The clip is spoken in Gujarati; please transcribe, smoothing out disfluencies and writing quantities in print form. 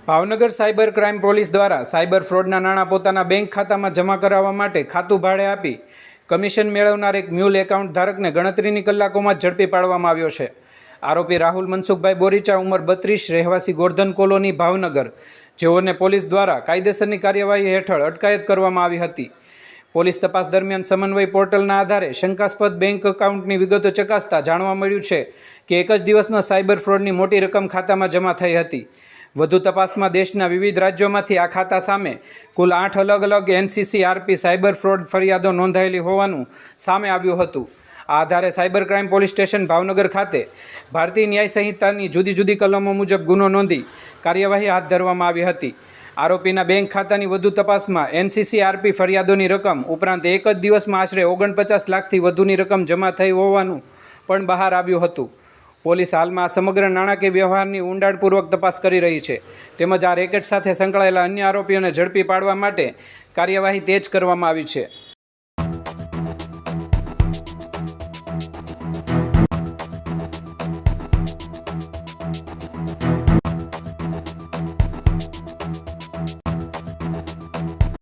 ભાવનગર સાયબર ક્રાઇમ પોલીસ દ્વારા સાયબર ફ્રોડના નાણાં પોતાના બેંક ખાતામાં જમા કરાવવા માટે ખાતું ભાડે આપી કમિશન મેળવનાર એક મ્યુલ એકાઉન્ટ ધારકને ગણતરીની કલાકોમાં ઝડપી પાડવામાં આવ્યો છે। આરોપી રાહુલ મનસુખભાઈ બોરીચા ઉંમર 32 રહેવાસી ગોર્ધન કોલોની ભાવનગર, જેઓને પોલીસ દ્વારા કાયદેસરની કાર્યવાહી હેઠળ અટકાયત કરવામાં આવી હતી। પોલીસ તપાસ દરમિયાન સમન્વય પોર્ટલના આધારે શંકાસ્પદ બેંક એકાઉન્ટની વિગતો ચકાસતા જાણવા મળ્યું છે કે એક જ દિવસમાં સાયબર ફ્રોડની મોટી રકમ ખાતામાં જમા થઈ હતી। વધુ તપાસમાં દેશના વિવિધ રાજ્યોમાંથી આ ખાતા સામે કુલ 8 અલગ-અલગ NCCRP સાયબર ફ્રોડ ફરિયાદો નોંધાયેલી હોવાનું સામે આવ્યું હતું। આ આધારે cyber crime police station Bhavnagar ખાતે ભારતીય ન્યાય સંહિતાની જુદી જુદી કલમો મુજબ ગુનો નોંધી કાર્યવાહી હાથ ધરવામાં આવી હતી। આરોપીના બેંક ખાતાની વધુ તપાસમાં NCCRP ફરિયાદોની રકમ ઉપરાંત એક જ દિવસમાં આશરે 49 લાખથી વધુની રકમ જમા થઈ હોવાનું પણ બહાર આવ્યું હતું। પોલીસ હાલમાં સમગ્ર નાણાકીય વ્યવહારની ઊંડાણપૂર્વક તપાસ કરી રહી છે, તેમજ આ રેકેટ સાથે સંકળાયેલા અન્ય આરોપીઓને ઝડપી પાડવા માટે કાર્યવાહી તેજ કરવામાં આવી છે।